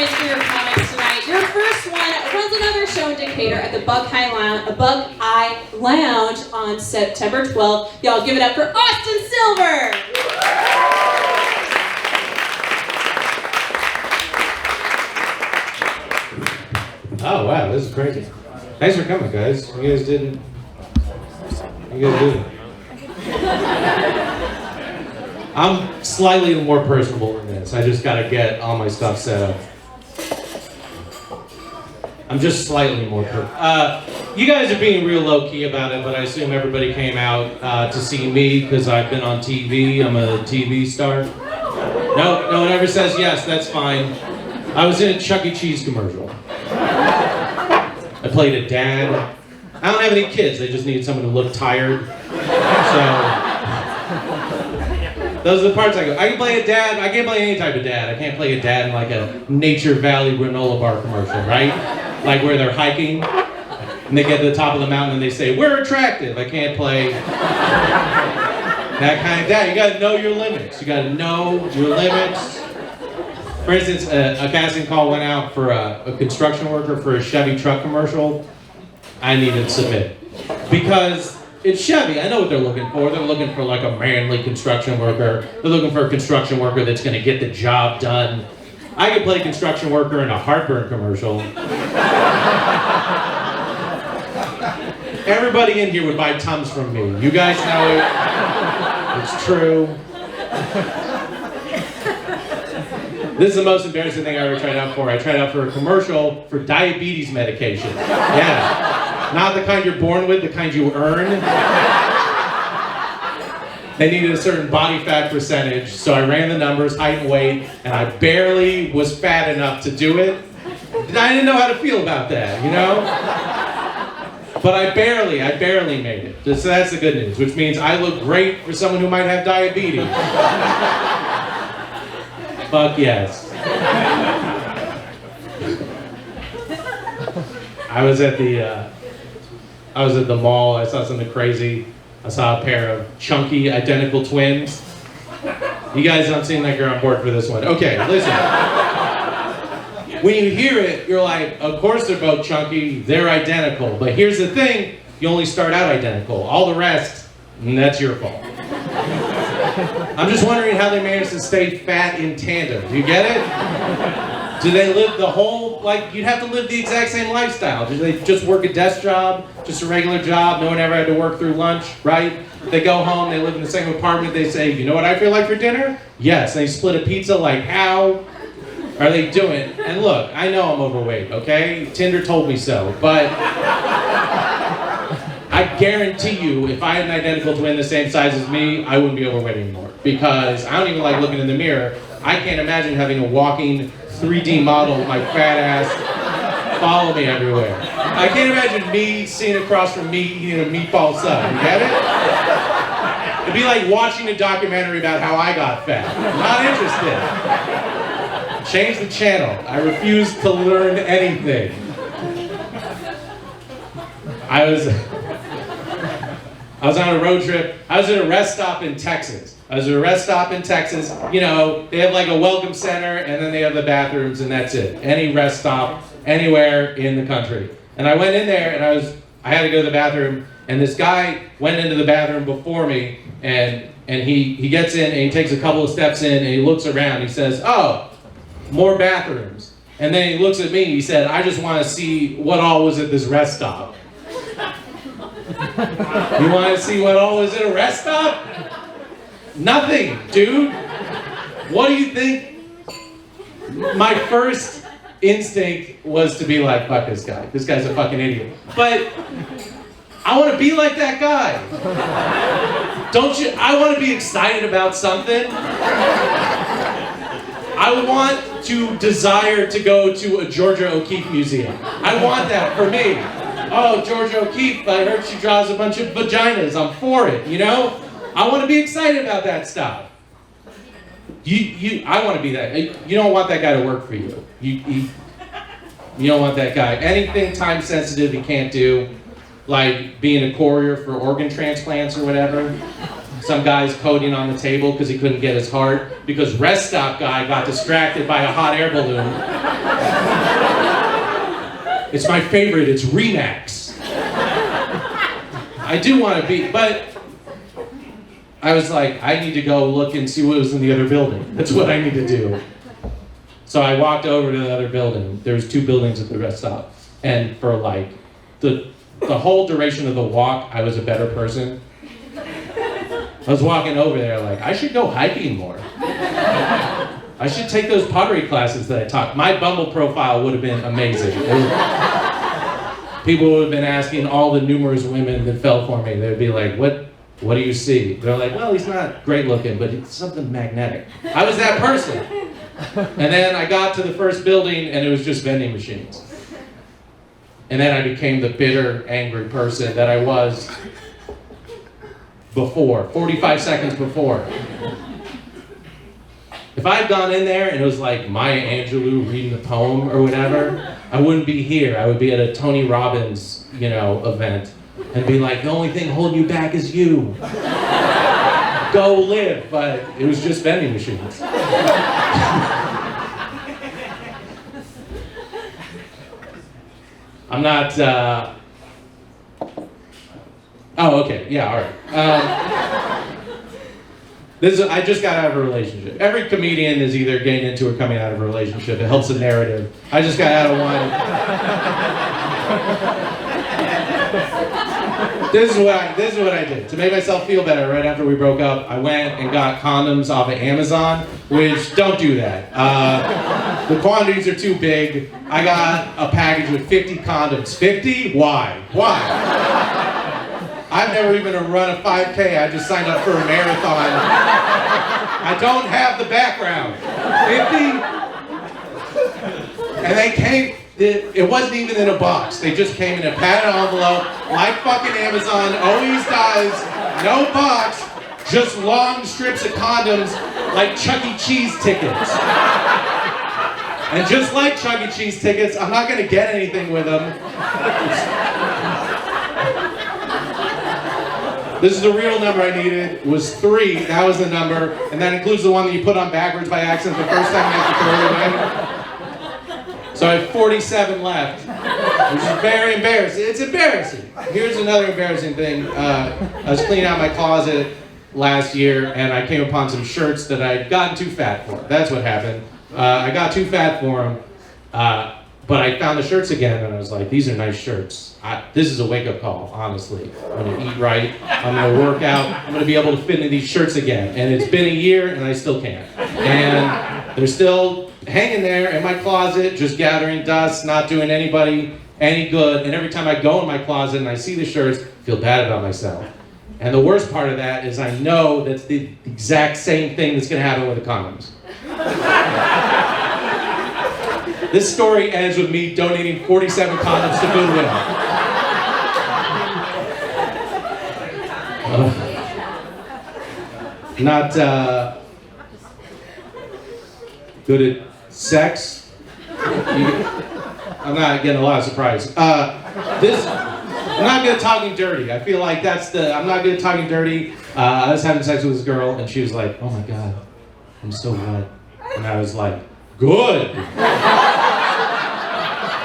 stories for your comics tonight. Your first one runs another show in Decatur at the Buckeye Lounge on September 12th. Y'all give it up for Austin Silver! Oh wow, this is crazy. Thanks for coming, guys. You guys did it. I'm slightly more personable than this. I just gotta get all my stuff set up. I'm just slightly more you guys are being real low-key about it, but I assume everybody came out to see me because I've been on TV. I'm a TV star. No one ever says yes, that's fine. I was in a Chuck E. Cheese commercial. I played a dad. I don't have any kids, they just needed someone to look tired. So, those are the parts I go. I can play a dad, I can't play any type of dad. I can't play a dad in like a Nature Valley granola bar commercial, right? Like where they're hiking, and they get to the top of the mountain and they say, "We're attractive." I can't play that kind of dad. You gotta know your limits. You gotta know your limits. For instance, a casting call went out for a construction worker for a Chevy truck commercial. I needed to submit. Because it's Chevy, I know what they're looking for. They're looking for like a manly construction worker. They're looking for a construction worker that's gonna get the job done. I could play construction worker in a heartburn commercial. Everybody in here would buy Tums from me. You guys know it. It's true. This is the most embarrassing thing I ever tried out for. I tried out for a commercial for diabetes medication. Yeah. Not the kind you're born with, the kind you earn. They needed a certain body fat percentage, so I ran the numbers, height and weight, and I barely was fat enough to do it. I didn't know how to feel about that, you know? But I barely made it. So that's the good news, which means I look great for someone who might have diabetes. Fuck yes. I was at the mall. I saw something crazy. I saw a pair of chunky identical twins. You guys don't seem like you're on board for this one. Okay, listen. When you hear it, you're like, of course they're both chunky. They're identical. But here's the thing: you only start out identical. All the rest, that's your fault. I'm just wondering how they manage to stay fat in tandem. Do you get it? Do they live the whole, like, you'd have to live the exact same lifestyle. Do they just work a desk job, just a regular job, no one ever had to work through lunch, right? They go home, they live in the same apartment, they say, "You know what I feel like for dinner?" Yes, they split a pizza, like, how are they doing? And look, I know I'm overweight, okay? Tinder told me so, but I guarantee you, if I had an identical twin the same size as me, I wouldn't be overweight anymore. Because I don't even like looking in the mirror. I can't imagine having a walking 3D model of my fat ass follow me everywhere. I can't imagine me sitting across from me eating a meatball sub. You get it? It'd be like watching a documentary about how I got fat. I'm not interested. Change the channel. I refuse to learn anything. I was on a road trip. I was at a rest stop in Texas. You know, they have like a welcome center and then they have the bathrooms and that's it. Any rest stop, anywhere in the country. And I went in there and I had to go to the bathroom, and this guy went into the bathroom before me, and he gets in and he takes a couple of steps in and he looks around. He says, "Oh, more bathrooms." And then he looks at me, he said, "I just want to see what all was at this rest stop." You want to see what all was at a rest stop? Nothing, dude. What do you think? My first instinct was to be like, "Fuck this guy. This guy's a fucking idiot." But I want to be like that guy. Don't you? I want to be excited about something. I want to desire to go to a Georgia O'Keeffe museum. I want that for me. Oh, Georgia O'Keeffe, I heard she draws a bunch of vaginas. I'm for it, you know? I want to be excited about that stuff. I want to be that. You don't want that guy to work for you. You don't want that guy. Anything time sensitive he can't do, like being a courier for organ transplants or whatever. Some guy's coding on the table because he couldn't get his heart because rest stop guy got distracted by a hot air balloon. It's my favorite, it's Remax. I do want to be, but I was like, I need to go look and see what was in the other building. That's what I need to do. So I walked over to the other building. There was 2 buildings at the rest stop. And for like, the whole duration of the walk, I was a better person. I was walking over there like, I should go hiking more. I should take those pottery classes that I taught. My Bumble profile would have been amazing. People would have been asking all the numerous women that fell for me. They'd be like, what do you see? They're like, well, he's not great looking, but it's something magnetic. I was that person. And then I got to the first building and it was just vending machines. And then I became the bitter, angry person that I was before, 45 seconds before. If I'd gone in there and it was like Maya Angelou reading a poem or whatever, I wouldn't be here. I would be at a Tony Robbins, event and be like, the only thing holding you back is you. Go live. But it was just vending machines. I'm not, oh, okay, yeah, all right. I just got out of a relationship. Every comedian is either getting into or coming out of a relationship. It helps the narrative. I just got out of one. This is what I did. To make myself feel better right after we broke up, I went and got condoms off of Amazon, which don't do that. The quantities are too big. I got a package with 50 condoms. 50? Why? I've never even run a 5K. I just signed up for a marathon. I don't have the background. 50? And they came, it wasn't even in a box. They just came in a padded envelope, like fucking Amazon always does. No box, just long strips of condoms like Chuck E. Cheese tickets. And just like Chuck E. Cheese tickets, I'm not gonna get anything with them. This is the real number I needed. It was 3, that was the number. And that includes the one that you put on backwards by accident the first time you have to throw it away. So I have 47 left, which is very embarrassing. It's embarrassing. Here's another embarrassing thing. I was cleaning out my closet last year and I came upon some shirts that I'd gotten too fat for. That's what happened. I got too fat for them, but I found the shirts again and I was like, these are nice shirts. This is a wake-up call, honestly. I'm gonna eat right, I'm gonna work out, I'm gonna be able to fit into these shirts again. And it's been a year and I still can't. And they're still hanging there in my closet, just gathering dust, not doing anybody any good. And every time I go in my closet and I see the shirts, I feel bad about myself. And the worst part of that is I know that's the exact same thing that's gonna happen with the condoms. This story ends with me donating 47 condoms to Goodwill. Not good at sex. I'm not getting a lot of surprise. I'm not good at talking dirty. I feel like I'm not good at talking dirty. I was having sex with this girl and she was like, oh my God, I'm so wet. And I was like, good.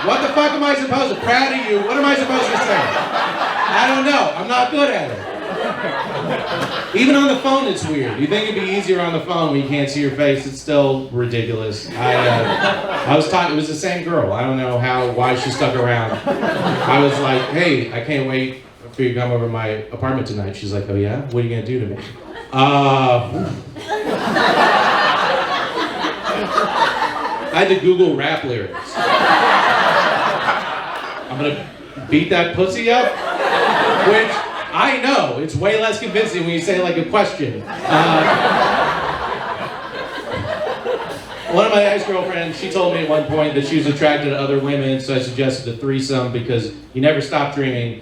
What the fuck am I supposed to? Proud of you. What am I supposed to say? I don't know. I'm not good at it. Even on the phone, it's weird. You think it'd be easier on the phone when you can't see your face. It's still ridiculous. I was talking. It was the same girl. I don't know why she stuck around. I was like, hey, I can't wait for you to come over to my apartment tonight. She's like, oh yeah? What are you gonna do to me? I had to Google rap lyrics. I'm gonna beat that pussy up, which I know, it's way less convincing when you say like a question. One of my ex-girlfriends, she told me at one point that she was attracted to other women, so I suggested a threesome because you never stop dreaming.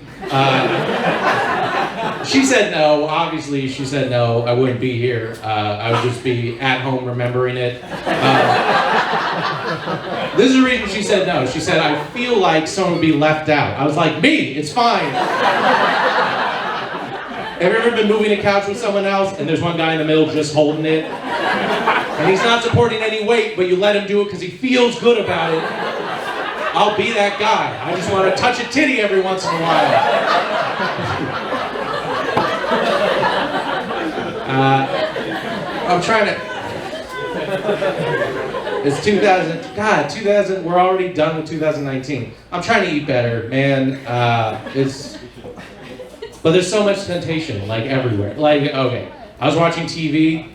She said no, obviously she said no, I wouldn't be here. I would just be at home remembering it. This is the reason she said no. She said, I feel like someone would be left out. I was like, me, it's fine. Have you ever been moving a couch with someone else and there's one guy in the middle just holding it? And he's not supporting any weight, but you let him do it because he feels good about it. I'll be that guy. I just want to touch a titty every once in a while. I'm trying to... It's 2000, God, 2000, we're already done with 2019. I'm trying to eat better, man. But there's so much temptation, like everywhere. Like, okay, I was watching TV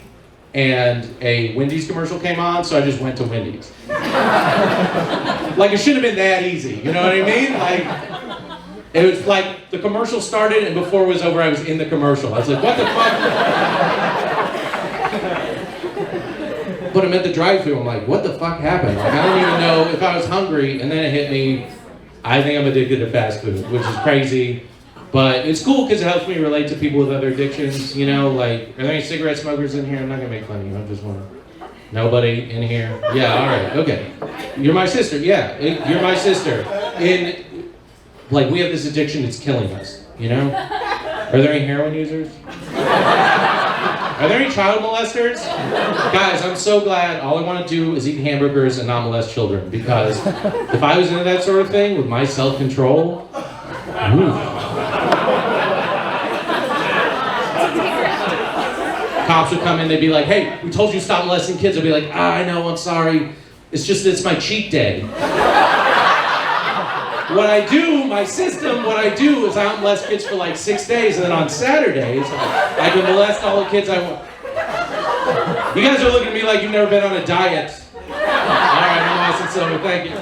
and a Wendy's commercial came on, so I just went to Wendy's. Like, it shouldn't have been that easy, you know what I mean? Like, it was like the commercial started and before it was over, I was in the commercial. I was like, what the fuck? But I'm at the drive-thru, I'm like, what the fuck happened? Like, I don't even know if I was hungry, and then it hit me, I think I'm addicted to fast food, which is crazy. But it's cool because it helps me relate to people with other addictions, you know, like, are there any cigarette smokers in here? I'm not gonna make fun of you, I'm just wondering. Nobody in here? Yeah, all right, okay. You're my sister, yeah, you're my sister. Like, we have this addiction that's killing us, you know? Are there any heroin users? Are there any child molesters? Guys, I'm so glad all I want to do is eat hamburgers and not molest children, because if I was into that sort of thing with my self-control, cops would come in, they'd be like, hey, we told you to stop molesting kids. I'd be like, I know, I'm sorry. It's just that it's my cheat day. What I do is I don't molest kids for like 6 days, and then on Saturdays, I can molest all the kids I want. You guys are looking at me like you've never been on a diet. All right, I'm Austin Silver, thank you.